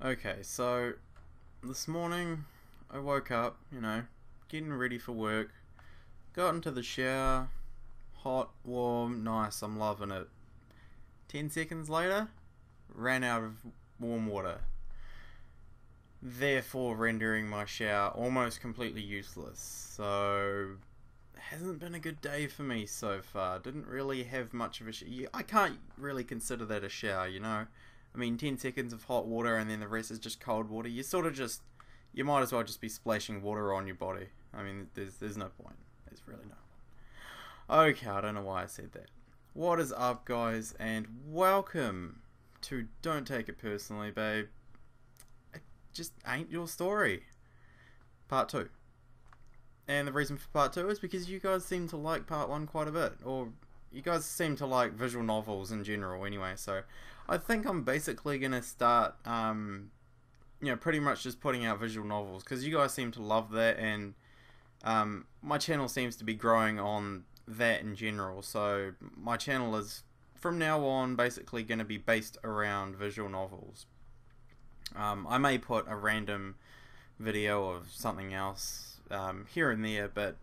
Okay, so this morning I woke up, getting ready for work, got into the shower, hot, warm, nice, I'm loving it. 10 seconds later, ran out of warm water, therefore rendering my shower almost completely useless. So, it hasn't been a good day for me so far. Didn't really have much of a shower. I can't really consider that a shower, I mean, 10 seconds of hot water and then the rest is just cold water. You might as well just be splashing water on your body. I mean, there's no point. There's really no point. Okay, I don't know why I said that. What is up, guys, and welcome to Don't Take It Personally, Babe. It just ain't your story. Part 2. And the reason for part 2 is because you guys seem to like part 1 quite a bit. Or you guys seem to like visual novels in general anyway, so I think I'm basically going to start, pretty much just putting out visual novels, because you guys seem to love that, and my channel seems to be growing on that in general, so my channel is, from now on, basically going to be based around visual novels. I may put a random video of something else here and there, but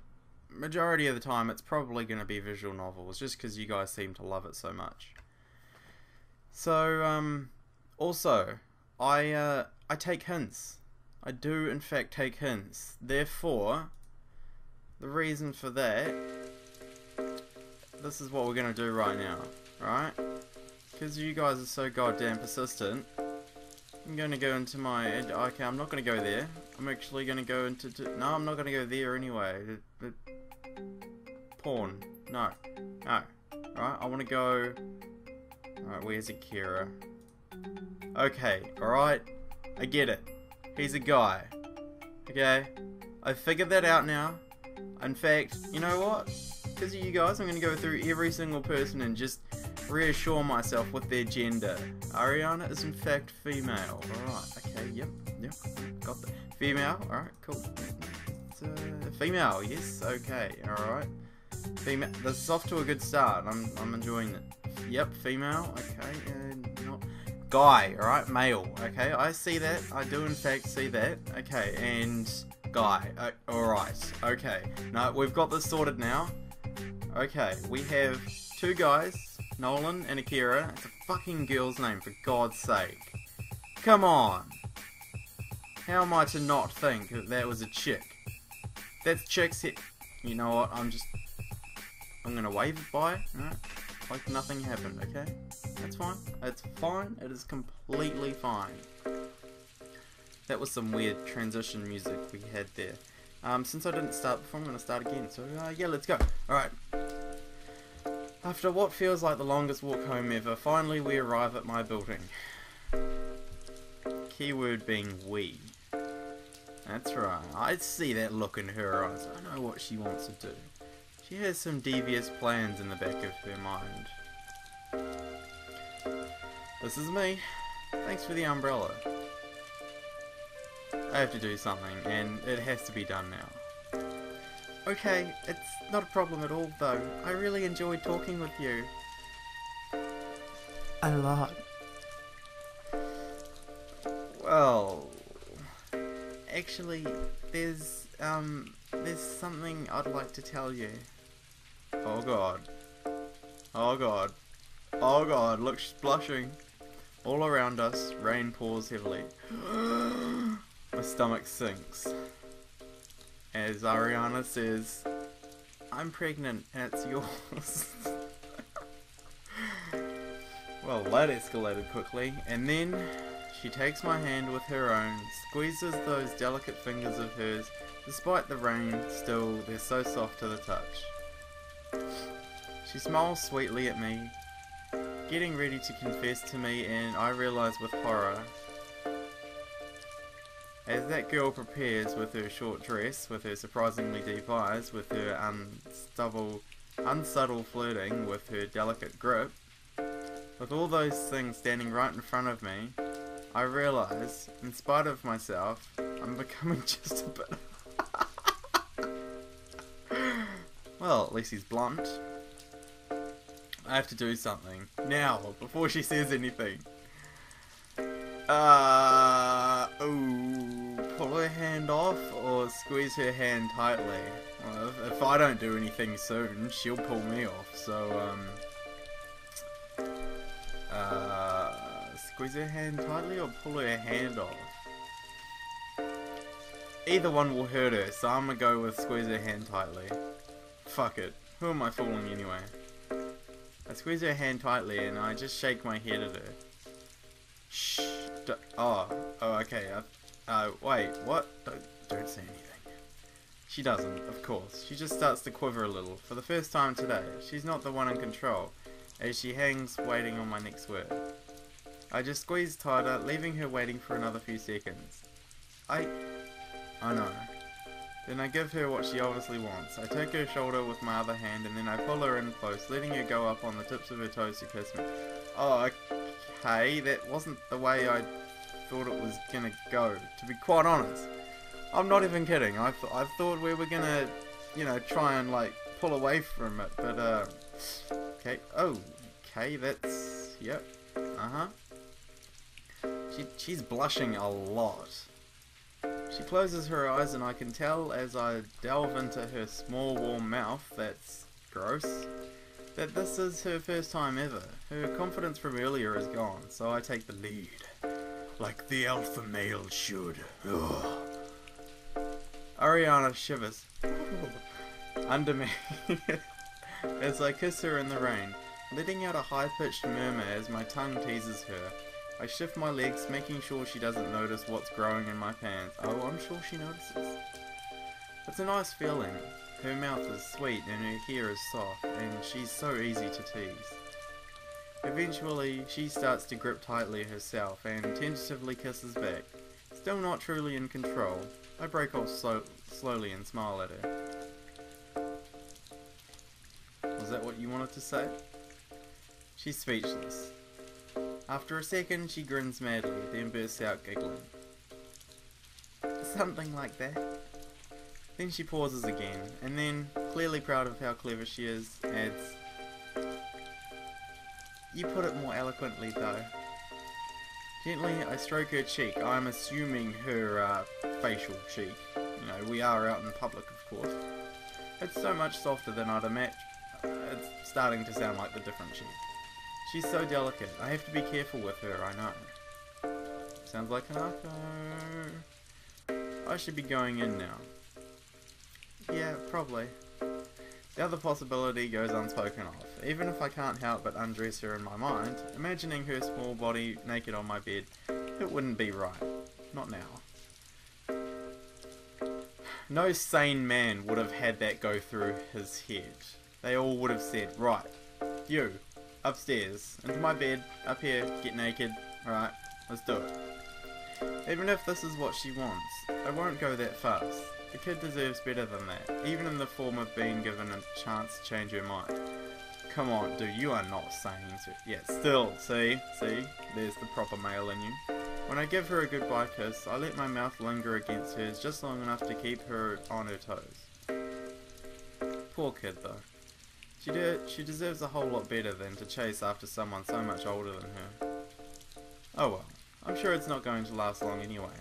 majority of the time it's probably going to be visual novels, just because you guys seem to love it so much. So, also, I take hints. I do, in fact, take hints. Therefore, the reason for that, this is what we're going to do right now, right? Because you guys are so goddamn persistent, I'm going to go into my... Okay, I'm not going to go there. I'm actually going to go into... No, I'm not going to go there anyway. Porn. No. No. Right, I want to go... Alright, where's Akira? Okay, alright. I get it. He's a guy. Okay? I figured that out now. In fact, you know what? Because of you guys, I'm going to go through every single person and just reassure myself with their gender. Ariana is in fact female. Alright, okay, yep, got that. Female, alright, cool. It's female, yes, okay, alright. Female, this is off to a good start. I'm enjoying it. Yep, female, okay, and not guy, alright, male, okay, I see that, I do in fact see that, okay, and guy, alright, okay, no, we've got this sorted now, okay, we have two guys, Nolan and Akira. It's a fucking girl's name, for God's sake, come on, how am I to not think that that was a chick? That's chick's hit, you know what, I'm gonna wave it by, alright? Like nothing happened, okay? That's fine. It's fine. It is completely fine. That was some weird transition music we had there. Since I didn't start before, I'm going to start again. So, yeah, let's go. Alright. After what feels like the longest walk home ever, finally we arrive at my building. Keyword being we. That's right. I see that look in her eyes. I know what she wants to do. She has some devious plans in the back of her mind. This is me. Thanks for the umbrella. I have to do something, and it has to be done now. Okay, it's not a problem at all, though. I really enjoyed talking with you. A lot. Well, actually, there's something I'd like to tell you. Oh god. Oh god. Oh god, look, she's blushing. All around us, rain pours heavily. My stomach sinks. As Ariana says, I'm pregnant and it's yours. Well, that escalated quickly, and then she takes my hand with her own, squeezes those delicate fingers of hers. Despite the rain, still, they're so soft to the touch. She smiles sweetly at me, getting ready to confess to me, and I realize with horror, as that girl prepares with her short dress, with her surprisingly deep eyes, with her unsubtle flirting, with her delicate grip, with all those things standing right in front of me, I realize, in spite of myself, I'm becoming just a bit... Well, at least he's blunt. I have to do something. Now, before she says anything. Oh, pull her hand off or squeeze her hand tightly. Well, if I don't do anything soon, she'll pull me off. So, squeeze her hand tightly or pull her hand off? Either one will hurt her, so I'm gonna go with squeeze her hand tightly. Fuck it. Who am I fooling anyway? I squeeze her hand tightly and I just shake my head at her. Shh. Oh, okay. Wait, what? Don't say anything. She doesn't, of course. She just starts to quiver a little. For the first time today, she's not the one in control, as she hangs waiting on my next word. I just squeeze tighter, leaving her waiting for another few seconds. I know. Then I give her what she obviously wants. I take her shoulder with my other hand and then I pull her in close, letting her go up on the tips of her toes to kiss me. Oh, okay, that wasn't the way I thought it was gonna go, to be quite honest. I'm not even kidding. I thought we were gonna, you know, try and like pull away from it, but okay. Oh, okay, that's, yep. She's blushing a lot. She closes her eyes and I can tell as I delve into her small warm mouth, that's gross, that this is her first time ever. Her confidence from earlier is gone, so I take the lead. Like the alpha male should. Ugh. Ariana shivers under me as I kiss her in the rain, letting out a high-pitched murmur as my tongue teases her. I shift my legs, making sure she doesn't notice what's growing in my pants. Oh, I'm sure she notices. It's a nice feeling. Her mouth is sweet and her hair is soft, and she's so easy to tease. Eventually, she starts to grip tightly herself and tentatively kisses back. Still not truly in control, I break off slowly and smile at her. Was that what you wanted to say? She's speechless. After a second, she grins madly, then bursts out giggling. Something like that. Then she pauses again, and then, clearly proud of how clever she is, adds, "You put it more eloquently, though." Gently, I stroke her cheek. I'm assuming her facial cheek. You know, we are out in public, of course. It's so much softer than I'd imagine. It's starting to sound like the different cheek. She's so delicate. I have to be careful with her, I know. Sounds like an echo. I should be going in now. Yeah, probably. The other possibility goes unspoken of. Even if I can't help but undress her in my mind, imagining her small body naked on my bed, it wouldn't be right. Not now. No sane man would have had that go through his head. They all would have said, right, you, upstairs, into my bed, up here, get naked, right, let's do it. Even if this is what she wants, I won't go that fast. The kid deserves better than that, even in the form of being given a chance to change her mind. Come on, dude, you are not saying so. Yeah, still, see, there's the proper male in you. When I give her a goodbye kiss, I let my mouth linger against hers just long enough to keep her on her toes. Poor kid, though. She deserves a whole lot better than to chase after someone so much older than her. Oh well, I'm sure it's not going to last long anyway.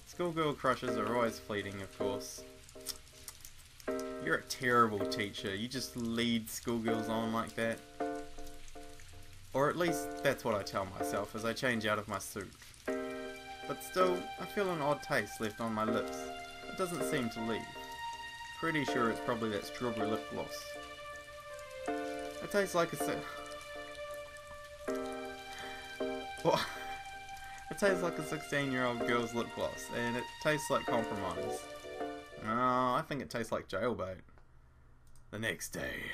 Schoolgirl crushes are always fleeting, of course. You're a terrible teacher. You just lead schoolgirls on like that. Or at least that's what I tell myself as I change out of my suit. But still, I feel an odd taste left on my lips. It doesn't seem to leave. Pretty sure it's probably that strawberry lip gloss. It tastes like a What? It tastes like a 16-year-old girl's lip gloss, and it tastes like compromise. No, I think it tastes like jailbait. The next day.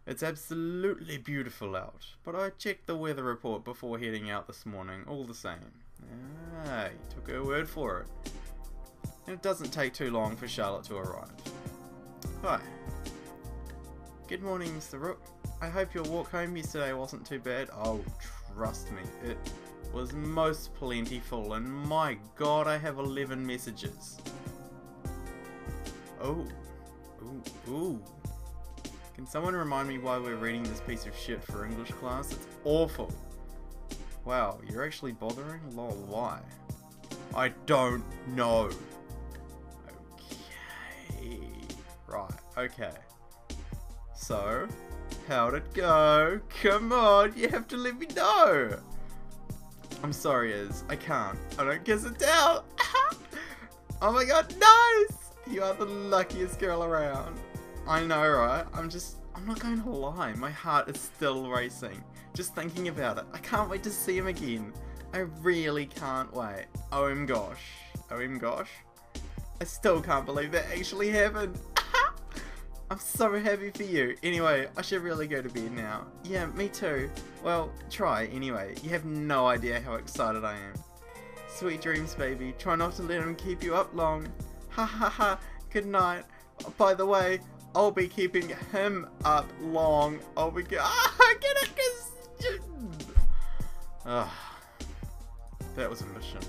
It's absolutely beautiful out, but I checked the weather report before heading out this morning, all the same. Ah, you took her word for it. And it doesn't take too long for Charlotte to arrive. Hi. Good morning, Mr. Rook. I hope your walk home yesterday wasn't too bad. Oh, trust me, it was most plentiful, and my god, I have 11 messages. Oh. Ooh. Can someone remind me why we're reading this piece of shit for English class? It's awful. Wow, you're actually bothering? Lol, why? I don't know. Okay. Right, okay. So, how'd it go? Come on, you have to let me know. I'm sorry, Iz. I can't. I don't kiss and tell. Oh my god, nice! You are the luckiest girl around. I know, right? I'm not going to lie. My heart is still racing. Just thinking about it. I can't wait to see him again. I really can't wait. OM gosh. OM gosh. I still can't believe that actually happened. I'm so happy for you. Anyway, I should really go to bed now. Yeah, me too. Well, try anyway. You have no idea how excited I am. Sweet dreams, baby. Try not to let him keep you up long. Ha ha ha. Good night. Oh, by the way, I'll be keeping him up long. I'll be I get it, cause that was a mission.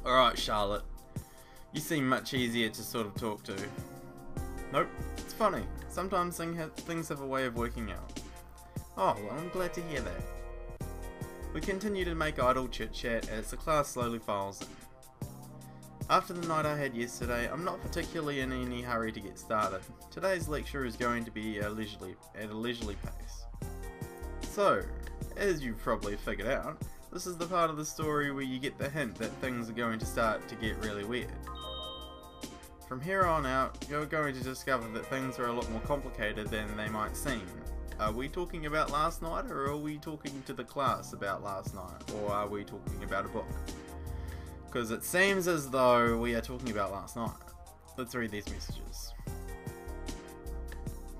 Alright, Charlotte. You seem much easier to sort of talk to. Nope. It's funny. Sometimes things have a way of working out. Oh, well, I'm glad to hear that. We continue to make idle chit-chat as the class slowly files in. After the night I had yesterday, I'm not particularly in any hurry to get started. Today's lecture is going to be at a leisurely pace. So, as you've probably figured out, this is the part of the story where you get the hint that things are going to start to get really weird. From here on out, you're going to discover that things are a lot more complicated than they might seem. Are we talking about last night, or are we talking to the class about last night, or are we talking about a book? Because it seems as though we are talking about last night. Let's read these messages.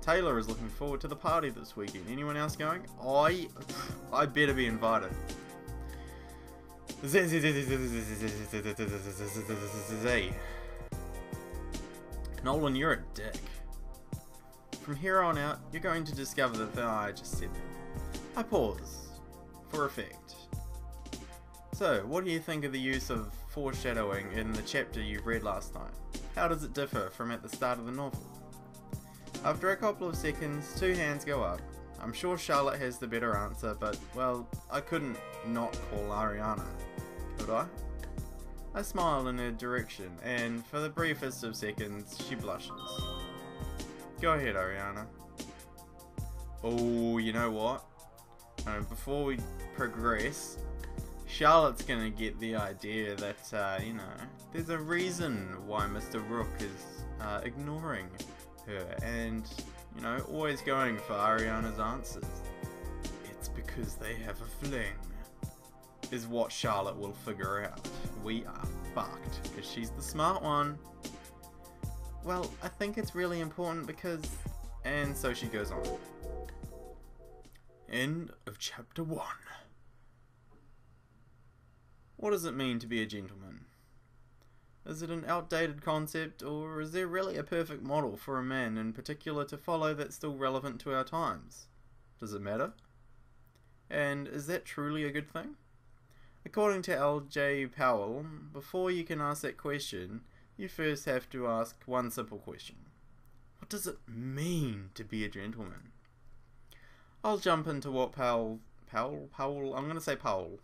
Taylor is looking forward to the party this weekend. Anyone else going? I better be invited. Nolan, you're a dick. From here on out, you're going to discover that I just said that. I pause. For effect. So, what do you think of the use of foreshadowing in the chapter you read last night? How does it differ from at the start of the novel? After a couple of seconds, two hands go up. I'm sure Charlotte has the better answer, but, well, I couldn't not call Ariana, could I? I smile in her direction, and for the briefest of seconds, she blushes. Go ahead, Ariana. Oh, you know what? Before we progress, Charlotte's gonna get the idea that, you know, there's a reason why Mr. Rook is ignoring her and, you know, always going for Ariana's answers. It's because they have a fling, is what Charlotte will figure out. We are fucked, because she's the smart one. Well, I think it's really important because... And so she goes on. End of chapter 1. What does it mean to be a gentleman? Is it an outdated concept, or is there really a perfect model for a man in particular to follow that's still relevant to our times? Does it matter? And is that truly a good thing? According to L.J. Powell, before you can ask that question, you first have to ask one simple question. What does it mean to be a gentleman? I'll jump into what Powell, I'm going to say Powell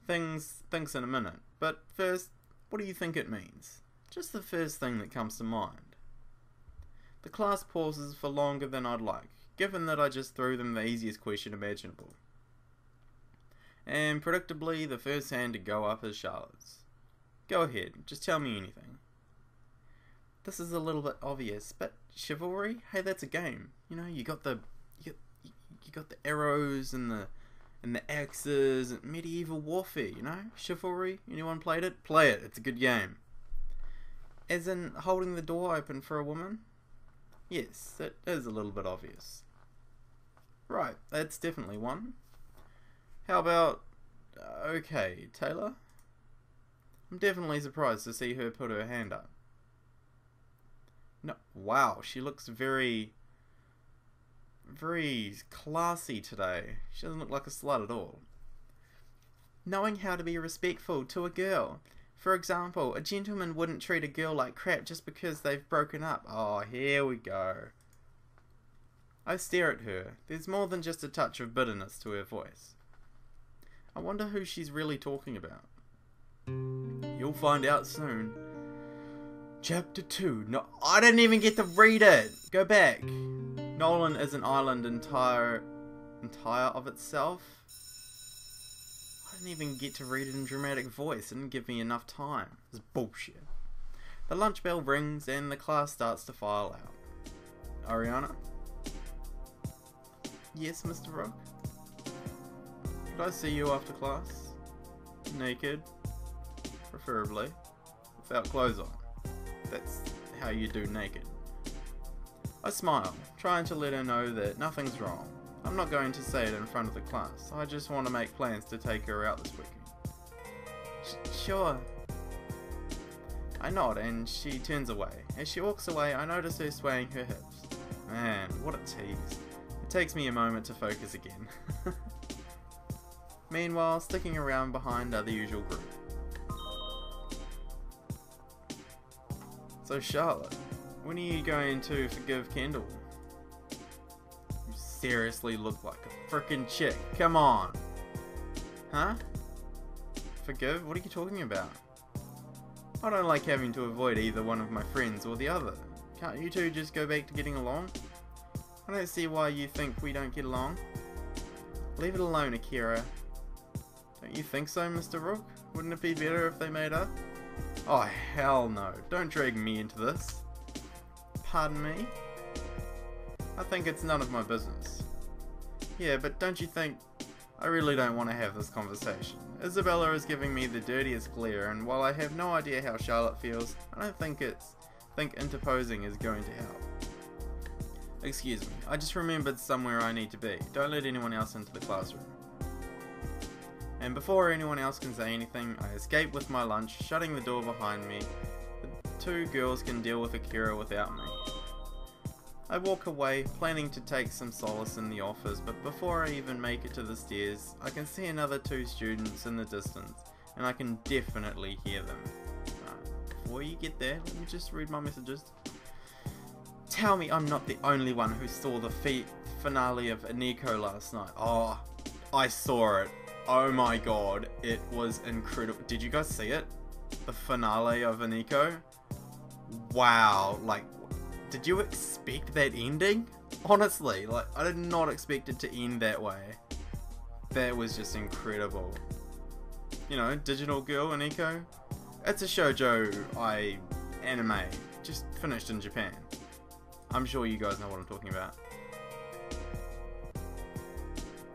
thinks in a minute. But first, what do you think it means? Just the first thing that comes to mind. The class pauses for longer than I'd like, given that I just threw them the easiest question imaginable. And predictably, the first hand to go up is Charlotte's. Go ahead, just tell me anything. This is a little bit obvious, but chivalry? Hey, that's a game. You know, you got the arrows and the axes and medieval warfare, you know? Chivalry, anyone played it? Play it, it's a good game. As in holding the door open for a woman? Yes, that is a little bit obvious. Right, that's definitely one. How about... okay, Taylor? I'm definitely surprised to see her put her hand up. No, wow, she looks very classy today. She doesn't look like a slut at all. Knowing how to be respectful to a girl. For example, a gentleman wouldn't treat a girl like crap just because they've broken up. Oh, here we go. I stare at her. There's more than just a touch of bitterness to her voice. I wonder who she's really talking about. You'll find out soon. Chapter 2. No, I didn't even get to read it. Go back. Nolan is an island entire of itself. I didn't even get to read it in dramatic voice. It didn't give me enough time. It's bullshit. The lunch bell rings and the class starts to file out. Ariana? Yes, Mr. Rook? Could I see you after class? Naked? Preferably. Without clothes on. That's how you do naked. I smile, trying to let her know that nothing's wrong. I'm not going to say it in front of the class. I just want to make plans to take her out this weekend. Sure. I nod and she turns away. As she walks away, I notice her swaying her hips. Man, what a tease. It takes me a moment to focus again. Meanwhile, sticking around behind are the usual group. So Charlotte, when are you going to forgive Kendall? You seriously look like a frickin' chick. Come on. Huh? Forgive? What are you talking about? I don't like having to avoid either one of my friends or the other. Can't you two just go back to getting along? I don't see why you think we don't get along. Leave it alone, Akira. Don't you think so, Mr. Rook? Wouldn't it be better if they made up? Oh, hell no. Don't drag me into this. Pardon me? I think it's none of my business. Yeah, but don't you think... I really don't want to have this conversation. Isabella is giving me the dirtiest glare, and while I have no idea how Charlotte feels, I don't think interposing is going to help. Excuse me, I just remembered somewhere I need to be. Don't let anyone else into the classroom. And before anyone else can say anything, I escape with my lunch, shutting the door behind me. The two girls can deal with Akira without me. I walk away, planning to take some solace in the office, but before I even make it to the stairs, I can see another two students in the distance, and I can definitely hear them. Before you get there, let me just read my messages. Tell me I'm not the only one who saw the finale of Aniko last night. Oh, I saw it. Oh my god, it was incredible. Did you guys see it? The finale of Aniko? Wow, like, did you expect that ending? Honestly, like, I did not expect it to end that way. That was just incredible. You know, Digital Girl Aniko? It's a shoujo anime, just finished in Japan. I'm sure you guys know what I'm talking about.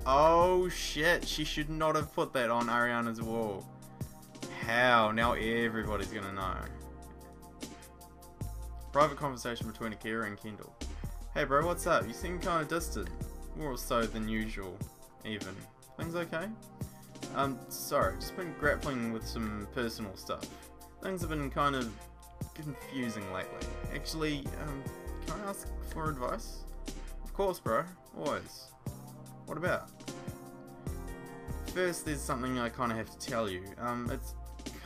Oh shit, she should not have put that on Ariana's wall. How? Now everybody's gonna know. Private conversation between Akira and Kendall. Hey bro, what's up? You seem kinda distant. More so than usual, even. Things okay? Sorry, just been grappling with some personal stuff. Things have been kind of confusing lately. Actually, can I ask for advice? Of course bro, always. What about? First, there's something I kind of have to tell you. It's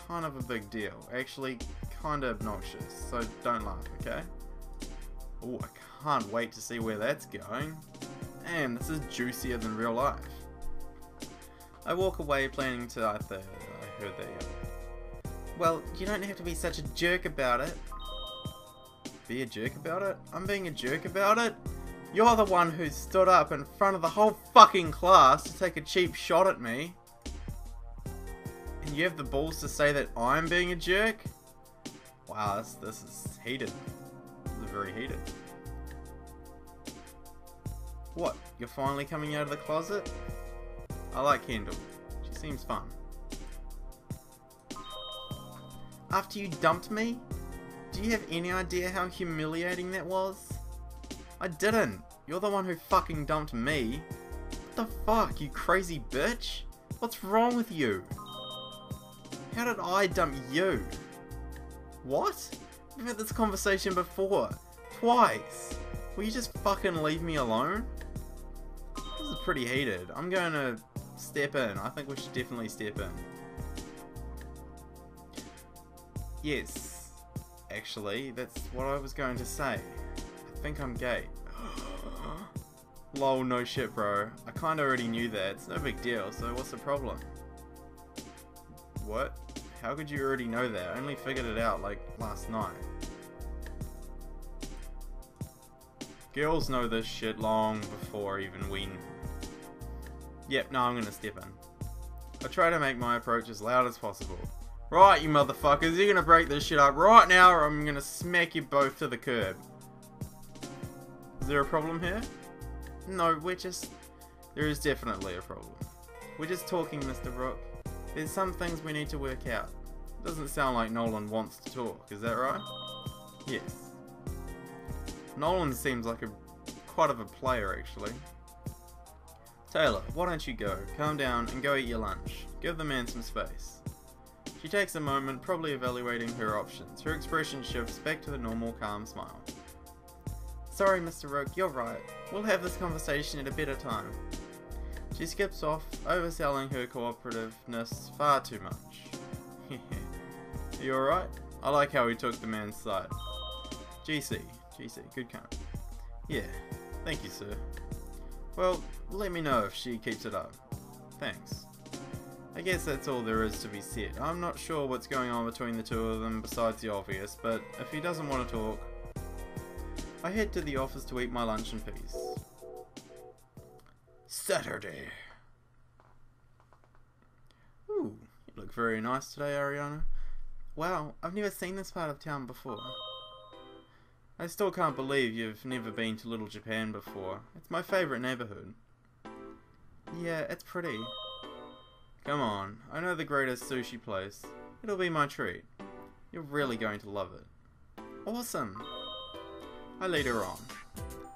kind of a big deal. Actually, kind of obnoxious, so don't laugh, okay? Oh, I can't wait to see where that's going. Man, this is juicier than real life. I walk away planning to I heard that. Well, you don't have to be such a jerk about it. Be a jerk about it? I'm being a jerk about it? You're the one who stood up in front of the whole fucking class to take a cheap shot at me. And you have the balls to say that I'm being a jerk? Wow, this is heated. This is very heated. What? You're finally coming out of the closet? I like Kendall. She seems fun. After you dumped me? Do you have any idea how humiliating that was? I didn't. You're the one who fucking dumped me. What the fuck, you crazy bitch? What's wrong with you? How did I dump you? What? We've had this conversation before. Twice. Will you just fucking leave me alone? This is pretty heated. I'm going to step in. I think we should definitely step in. Yes. Actually, that's what I was going to say. I think I'm gay. Lol, no shit bro. I kinda already knew that. It's no big deal, so what's the problem? What? How could you already know that? I only figured it out, like, last night. Girls know this shit long before even we... Yep, no, I'm gonna step in. I try to make my approach as loud as possible. Right, you motherfuckers, you're gonna break this shit up right now or I'm gonna smack you both to the curb. Is there a problem here? No, we're just... There is definitely a problem. We're just talking, Mr. Rook. There's some things we need to work out. Doesn't sound like Nolan wants to talk, is that right? Yes. Nolan seems like quite of a player, actually. Taylor, why don't you go? Calm down and go eat your lunch. Give the man some space. She takes a moment, probably evaluating her options. Her expression shifts back to the normal, calm smile. Sorry, Mr. Rook, you're right. We'll have this conversation at a better time. She skips off, overselling her cooperativeness far too much. You alright? I like how he took the man's side. GC, good count. Yeah, thank you, sir. Well, let me know if she keeps it up. Thanks. I guess that's all there is to be said. I'm not sure what's going on between the two of them besides the obvious, but if he doesn't want to talk, I head to the office to eat my lunch in peace. Saturday. Ooh, you look very nice today, Ariana. Wow, I've never seen this part of town before. I still can't believe you've never been to Little Japan before. It's my favourite neighbourhood. Yeah, it's pretty. Come on, I know the greatest sushi place. It'll be my treat. You're really going to love it. Awesome! I lead her on.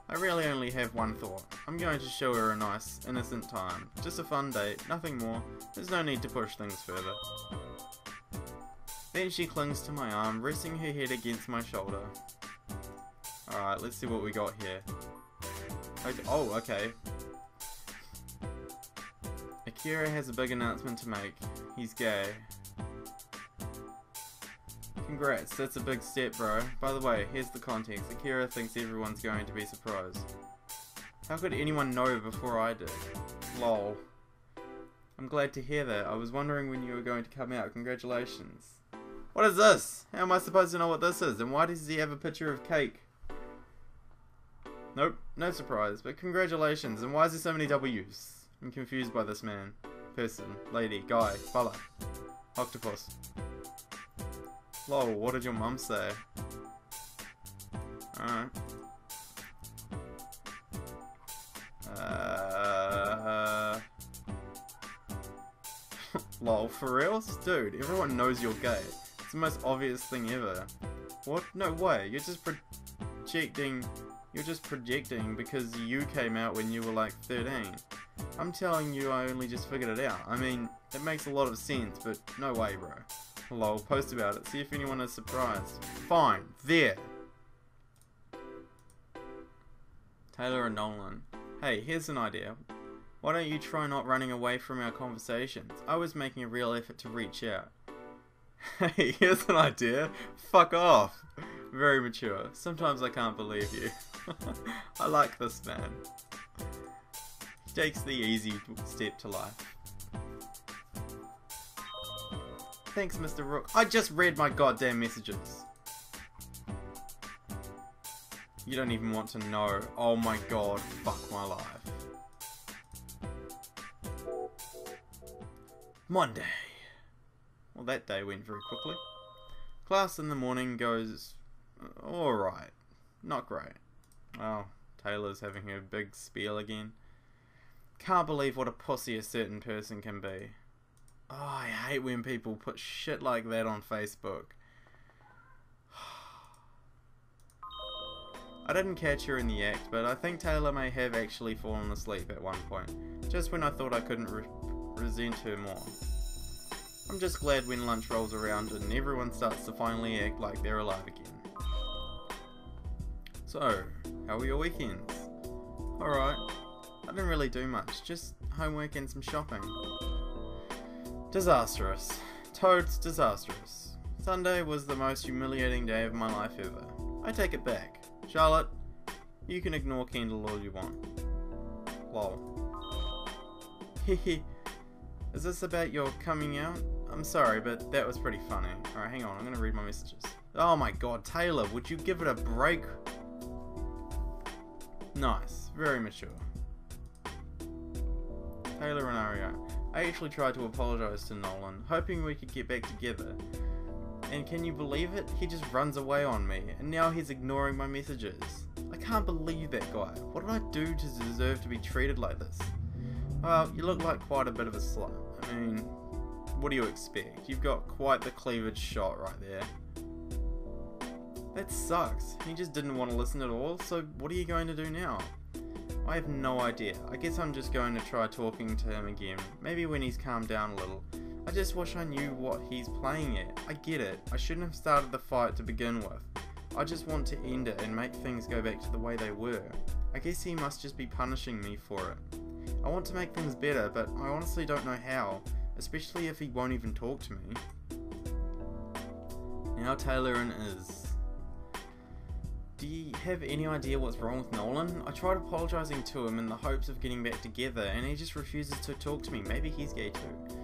I really only have one thought. I'm going to show her a nice, innocent time. Just a fun date, nothing more. There's no need to push things further. Then she clings to my arm, resting her head against my shoulder. Alright, let's see what we got here. Oh, okay. Akira has a big announcement to make. He's gay. Congrats, that's a big step, bro. By the way, here's the context. Akira thinks everyone's going to be surprised. How could anyone know before I did? Lol. I'm glad to hear that. I was wondering when you were going to come out. Congratulations. What is this? How am I supposed to know what this is? And why does he have a picture of cake? Nope, no surprise. But congratulations. And why is there so many W's? I'm confused by this man. Person, lady, guy, fella, octopus. Lol, what did your mum say? Alright. Lol, for reals? Dude, everyone knows you're gay. It's the most obvious thing ever. What? No way, you're just projecting because you came out when you were like 13. I'm telling you I only just figured it out. I mean, it makes a lot of sense, but no way, bro. Lol, post about it, see if anyone is surprised. Fine, there. Taylor and Nolan. Hey, here's an idea. Why don't you try not running away from our conversations? I was making a real effort to reach out. Hey, here's an idea. Fuck off. Very mature. Sometimes I can't believe you. I like this man. He takes the easy step to life. Thanks, Mr. Rook. I just read my goddamn messages. You don't even want to know. Oh my god, fuck my life. Monday. Well, that day went very quickly. Class in the morning goes alright. Not great. Oh, Taylor's having her big spiel again. Can't believe what a pussy a certain person can be. Oh, I hate when people put shit like that on Facebook. I didn't catch her in the act, but I think Taylor may have actually fallen asleep at one point, just when I thought I couldn't resent her more. I'm just glad when lunch rolls around and everyone starts to finally act like they're alive again. So, how were your weekends? Alright, I didn't really do much, just homework and some shopping. Disastrous. Toads disastrous. Sunday was the most humiliating day of my life ever. I take it back. Charlotte, you can ignore Kendall all you want. Lol. Hehe. Is this about your coming out? I'm sorry, but that was pretty funny. Alright, hang on, I'm gonna read my messages. Oh my god, Taylor, would you give it a break? Nice, very mature. Taylor and Ariana. I actually tried to apologise to Nolan, hoping we could get back together. And can you believe it? He just runs away on me, and now he's ignoring my messages. I can't believe that guy. What did I do to deserve to be treated like this? Well, you look like quite a bit of a slut. I mean, what do you expect? You've got quite the cleavage shot right there. That sucks. He just didn't want to listen at all, so what are you going to do now? I have no idea. I guess I'm just going to try talking to him again, maybe when he's calmed down a little. I just wish I knew what he's playing at. I get it. I shouldn't have started the fight to begin with. I just want to end it and make things go back to the way they were. I guess he must just be punishing me for it. I want to make things better, but I honestly don't know how, especially if he won't even talk to me. Now Taylor and Iz. Do you have any idea what's wrong with Nolan? I tried apologising to him in the hopes of getting back together, and he just refuses to talk to me. Maybe he's gay too.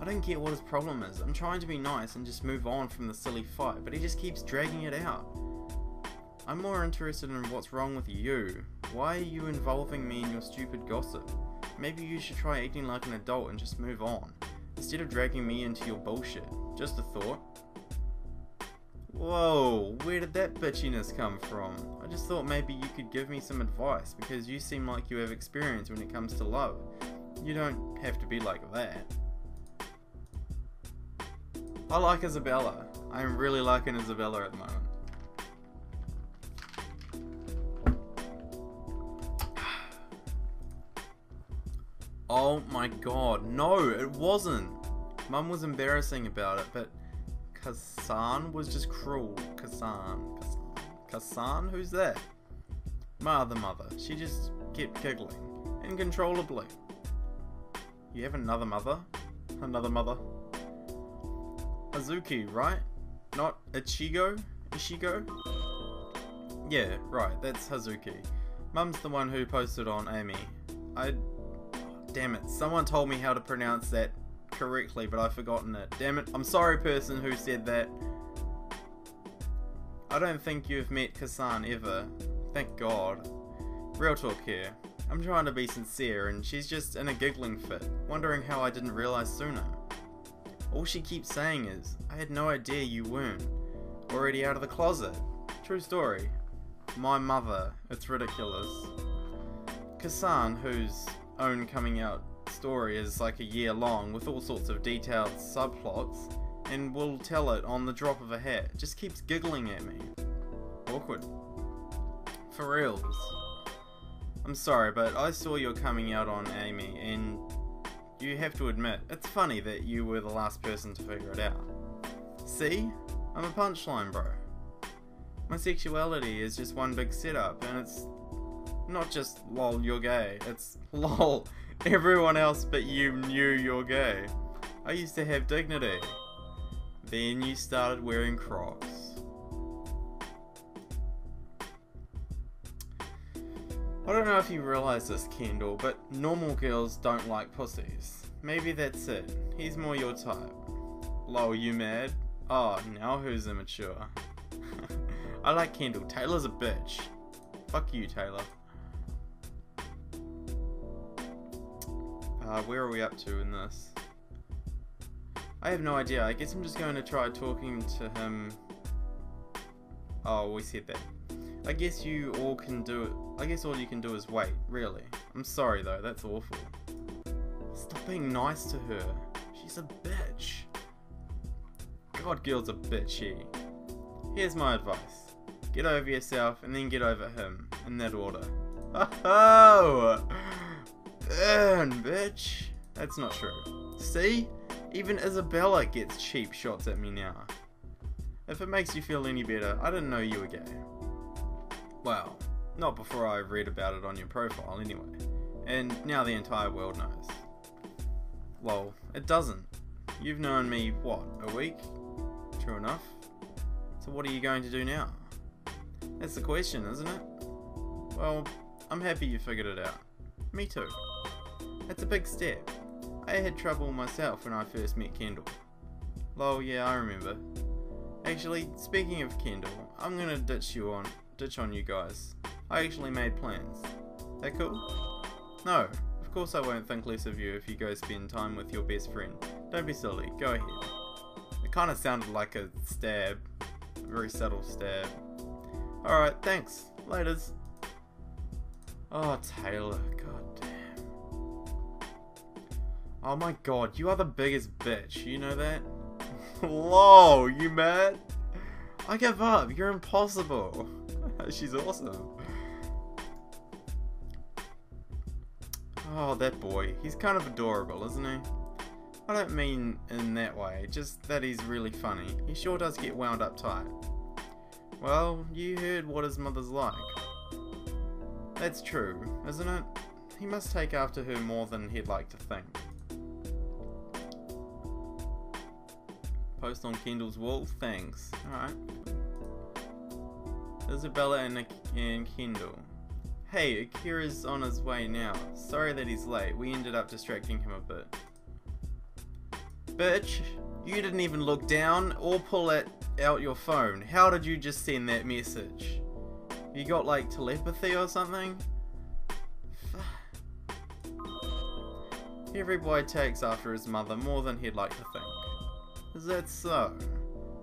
I don't get what his problem is. I'm trying to be nice and just move on from the silly fight, but he just keeps dragging it out. I'm more interested in what's wrong with you. Why are you involving me in your stupid gossip? Maybe you should try acting like an adult and just move on, instead of dragging me into your bullshit. Just a thought. Whoa, where did that bitchiness come from? I just thought maybe you could give me some advice, because you seem like you have experience when it comes to love. You don't have to be like that. I like Isabella. I'm really liking Isabella at the moment. Oh my god, no, it wasn't. Mum was embarrassing about it, but Kasan was just cruel. Kasan? Who's that? My other mother. She just kept giggling. Uncontrollably. You have another mother? Another mother? Hazuki, right? Not Ichigo? Ishigo? Yeah, right, that's Hazuki. Mum's the one who posted on Amy. Damn it, someone told me how to pronounce that correctly, but I've forgotten it. Damn it, I'm sorry person who said that. I don't think you've met Kasan ever. Thank God. Real talk here. I'm trying to be sincere and she's just in a giggling fit, wondering how I didn't realise sooner. All she keeps saying is, I had no idea you weren't already out of the closet. True story. My mother. It's ridiculous. Kasan, whose own coming out story is like a year long with all sorts of detailed subplots, and will tell it on the drop of a hat, just keeps giggling at me. Awkward. For reals. I'm sorry, but I saw your coming out on Amy, and you have to admit, it's funny that you were the last person to figure it out. See? I'm a punchline, bro. My sexuality is just one big setup, and it's not just lol you're gay, it's lol everyone else but you knew you're gay. I used to have dignity. Then you started wearing Crocs. I don't know if you realise this, Kendall, but normal girls don't like pussies. Maybe that's it. He's more your type. Lol, you mad? Oh, now who's immature? I like Kendall. Taylor's a bitch. Fuck you, Taylor. Where are we up to in this? I have no idea. I guess I'm just going to try talking to him. Oh, we said that. I guess you all can do it. I guess all you can do is wait, really. I'm sorry though, that's awful. Stop being nice to her. She's a bitch. God, girl's a bitchy. Here's my advice. Get over yourself and then get over him, in that order. Oh! Burn, bitch. That's not true. See? Even Isabella gets cheap shots at me now. If it makes you feel any better, I didn't know you were gay. Well, not before I read about it on your profile anyway. And now the entire world knows. Well, it doesn't. You've known me, what, a week? True enough. So what are you going to do now? That's the question, isn't it? Well, I'm happy you figured it out. Me too. It's a big step. I had trouble myself when I first met Kendall. Lol, yeah, I remember. Actually, speaking of Kendall, I'm gonna ditch on you guys. I actually made plans. That cool? No, of course I won't think less of you if you go spend time with your best friend. Don't be silly, go ahead. It kinda sounded like a stab. A very subtle stab. Alright, thanks. Laters. Oh, Taylor, god damn. Oh my god, you are the biggest bitch, you know that? Lol, you mad? I give up, you're impossible. She's awesome. Oh, that boy. He's kind of adorable, isn't he? I don't mean in that way, just that he's really funny. He sure does get wound up tight. Well, you heard what his mother's like. That's true, isn't it? He must take after her more than he'd like to think. Post on Kendall's wall? Thanks. Alright. Isabella and Kendall. Hey, Akira's on his way now. Sorry that he's late. We ended up distracting him a bit. Bitch, you didn't even look down or pull out your phone. How did you just send that message? You got like telepathy or something? Every boy takes after his mother more than he'd like to think. Is that so?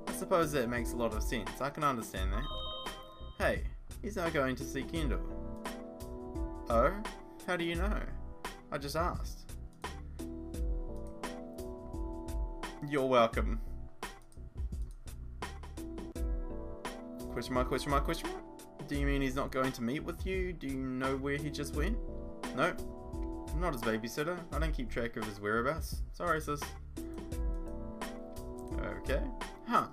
I suppose that makes a lot of sense. I can understand that. Hey, he's now going to see Kendall. Oh? How do you know? I just asked. You're welcome. Question mark, question mark, question mark? Do you mean he's not going to meet with you? Do you know where he just went? No. I'm not his babysitter. I don't keep track of his whereabouts. Sorry, sis. Okay. Huh.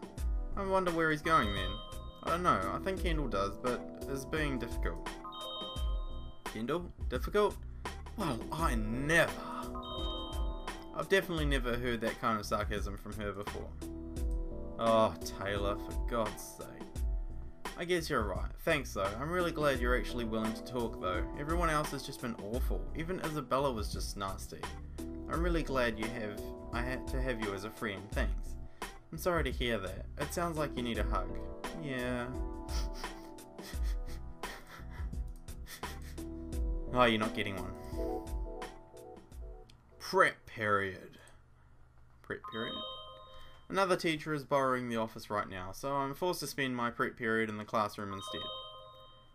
I wonder where he's going then. I don't know. I think Kendall does, but is being difficult. Kendall? Difficult? Well, I never. I've definitely never heard that kind of sarcasm from her before. Oh, Taylor, for God's sake. I guess you're right. Thanks though. I'm really glad you're actually willing to talk though. Everyone else has just been awful. Even Isabella was just nasty. I'm really glad I had to have you as a friend. Thanks. I'm sorry to hear that. It sounds like you need a hug. Yeah. Oh, you're not getting one. Prep period. Prep period? Another teacher is borrowing the office right now, so I'm forced to spend my prep period in the classroom instead.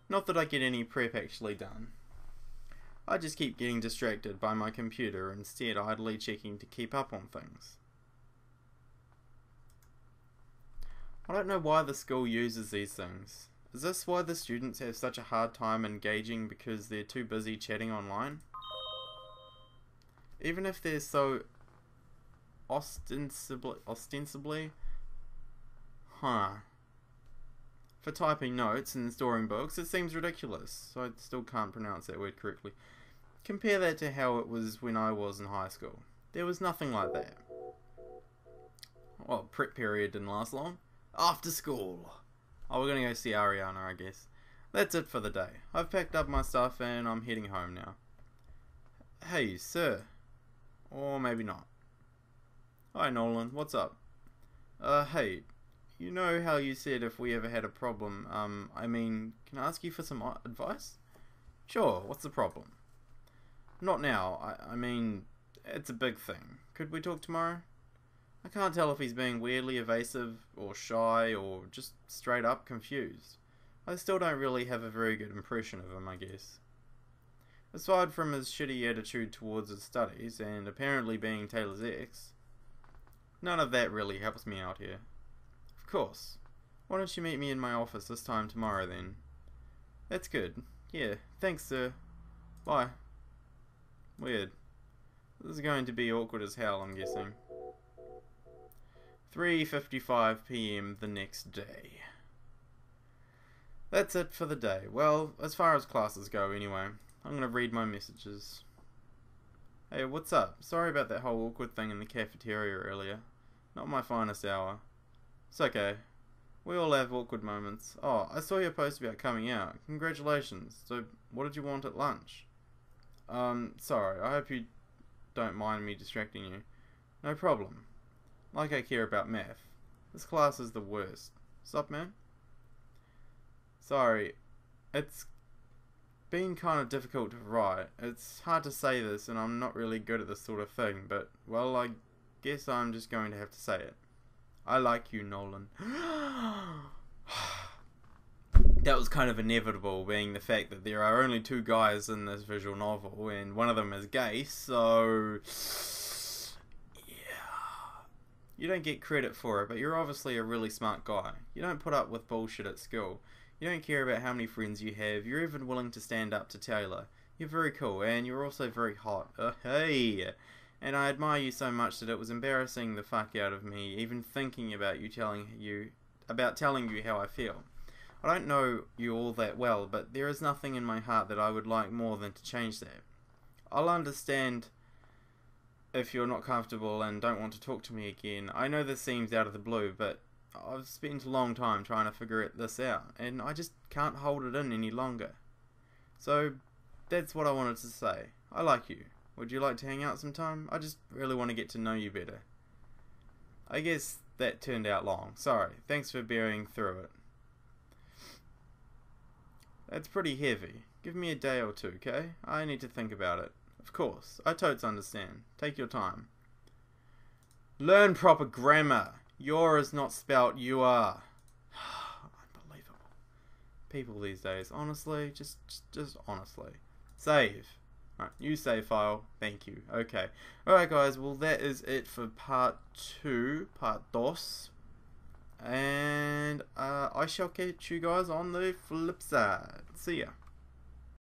Not that I get any prep actually done. I just keep getting distracted by my computer, instead idly checking to keep up on things. I don't know why the school uses these things. Is this why the students have such a hard time engaging because they're too busy chatting online? Even if they're so ostensibly, for typing notes and storing books, it seems ridiculous. So I still can't pronounce that word correctly. Compare that to how it was when I was in high school. There was nothing like that. Well, prep period didn't last long. After school. Oh, we're gonna go see Ariana, I guess. That's it for the day. I've packed up my stuff and I'm heading home now. Hey, sir. Or maybe not. Hi, Nolan. What's up? Hey. You know how you said if we ever had a problem, I mean, can I ask you for some advice? Sure, what's the problem? Not now. I mean, it's a big thing. Could we talk tomorrow? I can't tell if he's being weirdly evasive, or shy, or just straight up confused. I still don't really have a very good impression of him, I guess. Aside from his shitty attitude towards his studies, and apparently being Taylor's ex, none of that really helps me out here. Of course. Why don't you meet me in my office this time tomorrow then? That's good. Yeah, thanks sir. Bye. Weird. This is going to be awkward as hell, I'm guessing. 3:55 PM the next day. That's it for the day. Well, as far as classes go anyway. I'm gonna read my messages. Hey, what's up? Sorry about that whole awkward thing in the cafeteria earlier. Not my finest hour. It's okay. We all have awkward moments. Oh, I saw your post about coming out. Congratulations. So, what did you want at lunch? Sorry. I hope you don't mind me distracting you. No problem. Like I care about math. This class is the worst. Sup, man? Sorry. It's been kind of difficult to write. It's hard to say this, and I'm not really good at this sort of thing, but, well, I guess I'm just going to have to say it. I like you, Nolan. That was kind of inevitable, being the fact that there are only 2 guys in this visual novel, and one of them is gay, so... yeah. You don't get credit for it, but you're obviously a really smart guy. You don't put up with bullshit at school. You don't care about how many friends you have. You're even willing to stand up to Taylor. You're very cool, and you're also very hot. Hey! And I admire you so much that it was embarrassing the fuck out of me, even thinking about telling you how I feel. I don't know you all that well, but there is nothing in my heart that I would like more than to change that. I'll understand if you're not comfortable and don't want to talk to me again. I know this seems out of the blue, but I've spent a long time trying to figure this out, and I just can't hold it in any longer. So, that's what I wanted to say. I like you. Would you like to hang out sometime? I just really want to get to know you better. I guess that turned out long. Sorry. Thanks for bearing through it. That's pretty heavy. Give me a day or 2, okay? I need to think about it. Of course. I totes understand. Take your time. Learn proper grammar. Your is not spelt you are. Unbelievable. People these days. Honestly. Just honestly. Save. Alright, new save file. Thank you. Okay. Alright guys, well that is it for part 2. Part dos. And I shall catch you guys on the flip side. See ya.